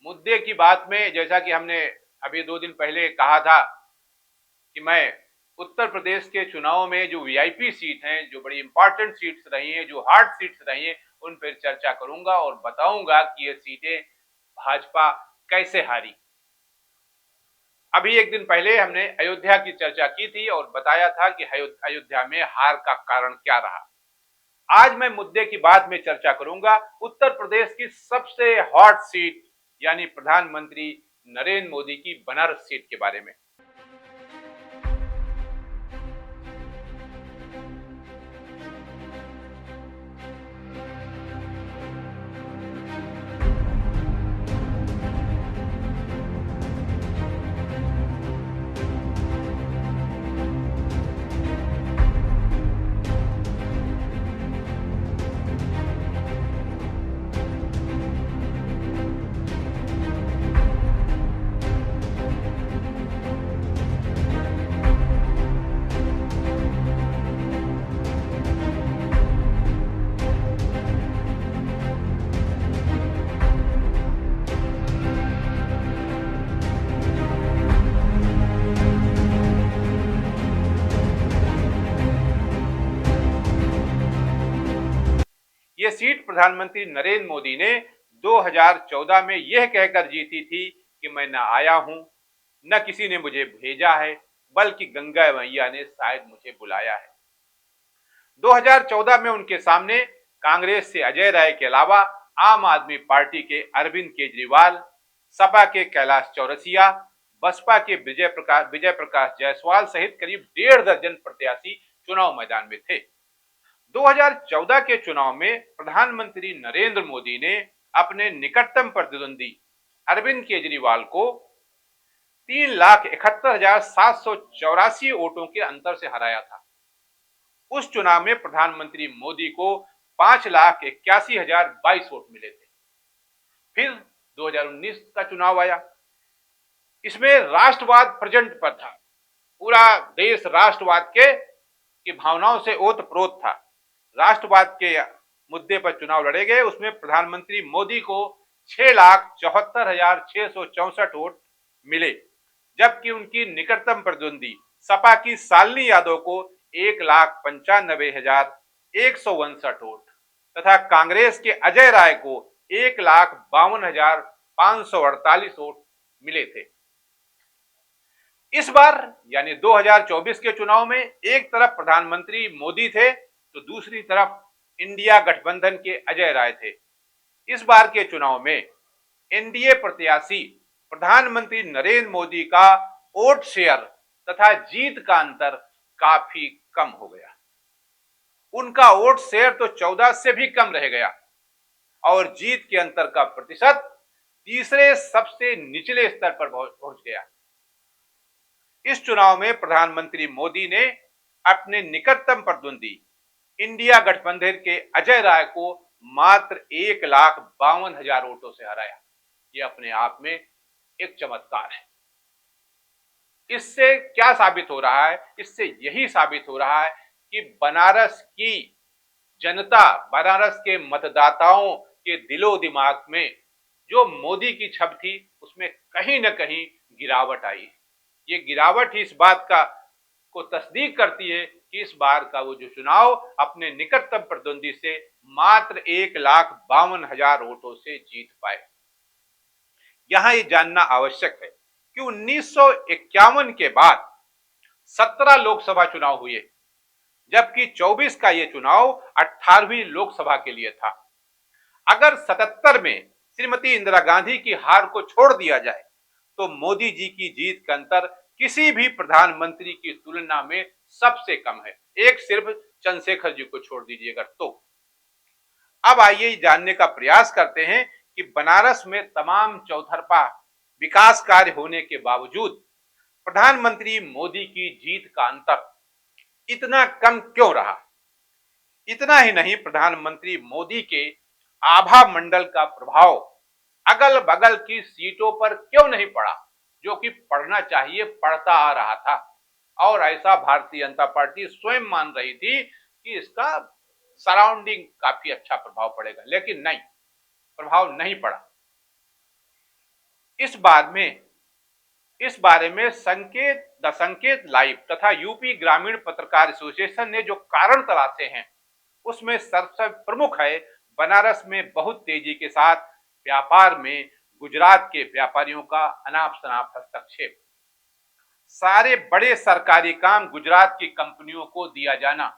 मुद्दे की बात में जैसा कि हमने अभी 2 दिन पहले कहा था कि मैं उत्तर प्रदेश के चुनाव में जो वीआईपी सीट हैं, जो बड़ी इंपॉर्टेंट सीट्स रही हैं, जो हार्ड सीट्स रही हैं, उन पर चर्चा करूंगा और बताऊंगा कि ये सीटें भाजपा कैसे हारी। अभी 1 दिन पहले हमने अयोध्या की चर्चा की थी और बताया था कि अयोध्या में हार का कारण क्या रहा। आज मैं मुद्दे की बात में चर्चा करूंगा उत्तर प्रदेश की सबसे हॉट सीट यानी प्रधानमंत्री नरेंद्र मोदी की बनारस सीट के बारे में। ये सीट प्रधानमंत्री नरेंद्र मोदी ने 2014 में यह कहकर जीती थी कि मैं न आया हूं, न किसी ने मुझे भेजा है, बल्कि गंगा मैया ने शायद मुझे बुलाया है। 2014 में उनके सामने कांग्रेस से अजय राय के अलावा आम आदमी पार्टी के अरविंद केजरीवाल, सपा के कैलाश चौरसिया, बसपा के विजय प्रकाश जायसवाल सहित करीब 1.5 दर्जन प्रत्याशी चुनाव मैदान में थे। 2014 के चुनाव में प्रधानमंत्री नरेंद्र मोदी ने अपने निकटतम प्रतिद्वंदी अरविंद केजरीवाल को 3,71,784 वोटों के अंतर से हराया था। उस चुनाव में प्रधानमंत्री मोदी को 5,81,022 वोट मिले थे। फिर 2019 का चुनाव आया। इसमें राष्ट्रवाद प्रेजेंट पर था। पूरा देश राष्ट्रवाद की भावनाओं से ओतप्रोत था। राष्ट्रवाद के मुद्दे पर चुनाव लड़े गए। उसमें प्रधानमंत्री मोदी को 6,74,664 वोट मिले, जबकि उनकी निकटतम प्रतिद्वंदी सपा की शालिनी यादव को 1,95,159 वोट तथा कांग्रेस के अजय राय को 1,52,548 वोट मिले थे। इस बार यानी 2024 के चुनाव में एक तरफ प्रधानमंत्री मोदी थे तो दूसरी तरफ इंडिया गठबंधन के अजय राय थे। इस बार के चुनाव में एनडीए प्रत्याशी प्रधानमंत्री नरेंद्र मोदी का वोट शेयर तथा जीत का अंतर काफी कम हो गया। उनका वोट शेयर तो 14 से भी कम रह गया और जीत के अंतर का प्रतिशत तीसरे सबसे निचले स्तर पर पहुंच गया। इस चुनाव में प्रधानमंत्री मोदी ने अपने निकटतम प्रतिद्वंदी इंडिया गठबंधन के अजय राय को मात्र 1,52,000 वोटों से हराया। यह अपने आप में एक चमत्कार है। इससे क्या साबित हो रहा है? इससे यही साबित हो रहा है कि बनारस की जनता, बनारस के मतदाताओं के दिलो दिमाग में जो मोदी की छवि थी उसमें कहीं न कहीं गिरावट आई है। ये गिरावट ही इस बात को तस्दीक करती है कि इस बार का वो जो चुनाव अपने निकटतम प्रतिद्वंदी से मात्र 1,52,000 वोटों से जीत पाए। यहां ये जानना आवश्यक है कि 1951 के बाद 17 लोकसभा चुनाव हुए, जबकि 24 का ये चुनाव 18वीं लोकसभा के लिए था। अगर 77 में श्रीमती इंदिरा गांधी की हार को छोड़ दिया जाए तो मोदी जी की जीत का अंतर किसी भी प्रधानमंत्री की तुलना में सबसे कम है। एक सिर्फ चंद्रशेखर जी को छोड़ दीजिएगा तो। अब आइए जानने का प्रयास करते हैं कि बनारस में तमाम चौतरफा विकास कार्य होने के बावजूद प्रधानमंत्री मोदी की जीत का अंतर इतना कम क्यों रहा। इतना ही नहीं, प्रधानमंत्री मोदी के आभा मंडल का प्रभाव अगल बगल की सीटों पर क्यों नहीं पड़ा, जो कि पड़ना चाहिए, पड़ता आ रहा था। और ऐसा भारतीय जनता पार्टी स्वयं मान रही थी कि इसका सराउंडिंग काफी अच्छा प्रभाव पड़ेगा, लेकिन नहीं, प्रभाव नहीं पड़ा। इस बारे में द संकेत लाइव तथा यूपी ग्रामीण पत्रकार एसोसिएशन ने जो कारण तलाशे हैं, उसमें सबसे प्रमुख है बनारस में बहुत तेजी के साथ व्यापार में गुजरात के व्यापारियों का अनाप शनाप हस्तक्षेप, सारे बड़े सरकारी काम गुजरात की कंपनियों को दिया जाना,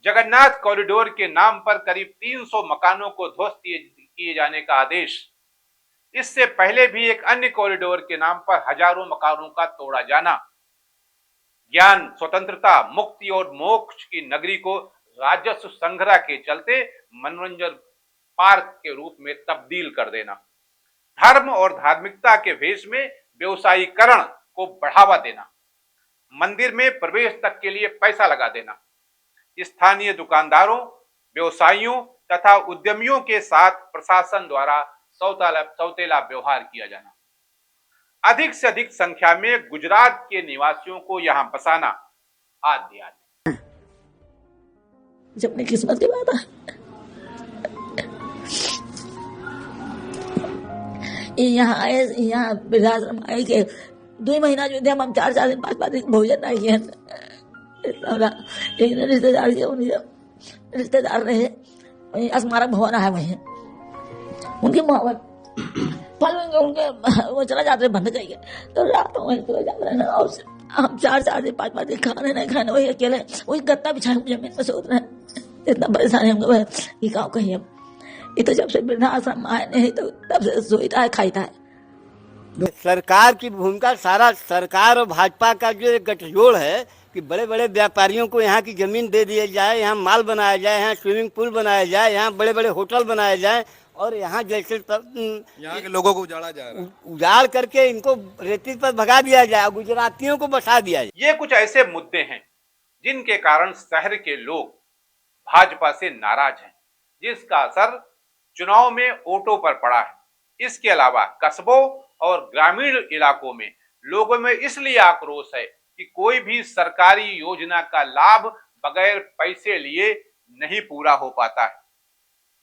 जगन्नाथ कॉरिडोर के नाम पर करीब 300 मकानों को ध्वस्त किए जाने का आदेश, इससे पहले भी एक अन्य कॉरिडोर के नाम पर हजारों मकानों का तोड़ा जाना, ज्ञान, स्वतंत्रता, मुक्ति और मोक्ष की नगरी को राजस्व संग्रह के चलते मनोरंजन पार्क के रूप में तब्दील कर देना, धर्म और धार्मिकता के भेष में व्यवसायीकरण को बढ़ावा देना, मंदिर में प्रवेश तक के लिए पैसा लगा देना, स्थानीय दुकानदारों, व्यवसायियों तथा उद्यमियों के साथ प्रशासन द्वारा सौतेला व्यवहार किया जाना, अधिक से अधिक संख्या में गुजरात के निवासियों को यहां बसाना आदि आदि। जब अपनी किस्मत की बात है, यहाँ आए, यहाँ वृद्धाश्रम आए के 2 महीना जो थे हम 4 दिन 5 दिन भोजन नहीं किए। एक रिश्तेदार के रिश्तेदार रहे वहीं स्मारक भवन है, वहीं उनकी मोहब्बत पल उनके वो चला जाते बंद करिए तो रात वहीं चले जाते रहे और हम 4 दिन 5 दिन खाने नहीं खाने, वही अकेले वही गत्ता बिछाए जमीन में सोच रहे हैं। इतना परेशानी हमको ये गाँव कहीं अब ये तो जब से वृद्धाश्रम आए नहीं तो तब से सोता है खाता है। सरकार की भूमिका, सारा सरकार और भाजपा का जो एक गठजोड़ है कि बड़े बड़े व्यापारियों को यहाँ की जमीन दे दिया जाए, यहाँ माल बनाया जाए, यहाँ स्विमिंग पूल बनाया जाए, यहाँ बड़े बड़े होटल बनाए जाए और यहाँ जैसे यहाँ के लोगों को उजाड़ा जा रहा है, उजाड़ करके इनको रेती पर भगा दिया जाए, गुजरातियों को बसा दिया जाए। ये कुछ ऐसे मुद्दे हैं जिनके कारण शहर के लोग भाजपा से नाराज हैं, जिसका असर चुनाव में वोटों पर पड़ा है। इसके अलावा कस्बों और ग्रामीण इलाकों में लोगों में इसलिए आक्रोश है कि कोई भी सरकारी योजना का लाभ बगैर पैसे लिए नहीं पूरा हो पाता है।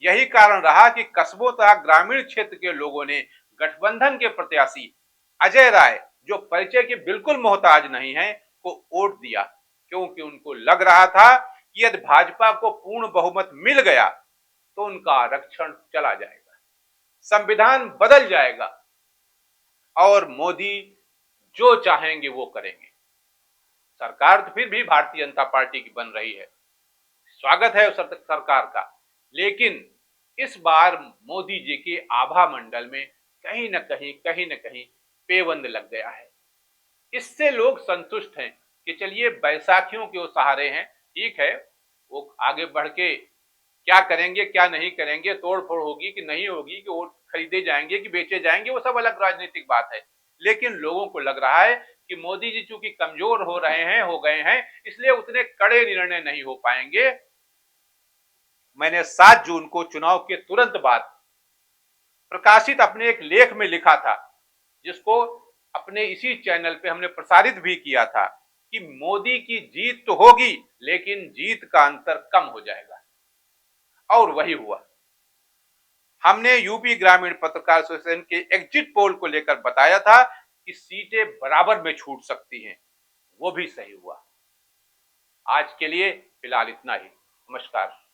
यही कारण रहा कि कस्बों तथा ग्रामीण क्षेत्र के लोगों ने गठबंधन के प्रत्याशी अजय राय, जो परिचय के बिल्कुल मोहताज नहीं है, को वोट दिया, क्योंकि उनको लग रहा था कि यदि भाजपा को पूर्ण बहुमत मिल गया तो उनका आरक्षण चला जाएगा, संविधान बदल जाएगा और मोदी जो चाहेंगे वो करेंगे। सरकार तो फिर भी भारतीय जनता पार्टी की बन रही है, स्वागत है सरकार का, लेकिन इस बार मोदी जी के आभा मंडल में कहीं न कहीं पेबंद लग गया है। इससे लोग संतुष्ट हैं कि चलिए बैसाखियों के वो सहारे हैं, ठीक है, वो आगे बढ़ के क्या करेंगे क्या नहीं करेंगे, तोड़ फोड़ होगी कि नहीं होगी, कि वोट खरीदे जाएंगे कि बेचे जाएंगे, वो सब अलग राजनीतिक बात है। लेकिन लोगों को लग रहा है कि मोदी जी चूंकि कमजोर हो गए हैं, इसलिए उतने कड़े निर्णय नहीं हो पाएंगे। मैंने 7 जून को चुनाव के तुरंत बाद प्रकाशित अपने एक लेख में लिखा था, जिसको अपने इसी चैनल पे हमने प्रसारित भी किया था, कि मोदी की जीत तो होगी लेकिन जीत का अंतर कम हो जाएगा, और वही हुआ। हमने यूपी ग्रामीण पत्रकार एसोसिएशन के एग्जिट पोल को लेकर बताया था कि सीटें बराबर में छूट सकती हैं, वो भी सही हुआ। आज के लिए फिलहाल इतना ही। नमस्कार।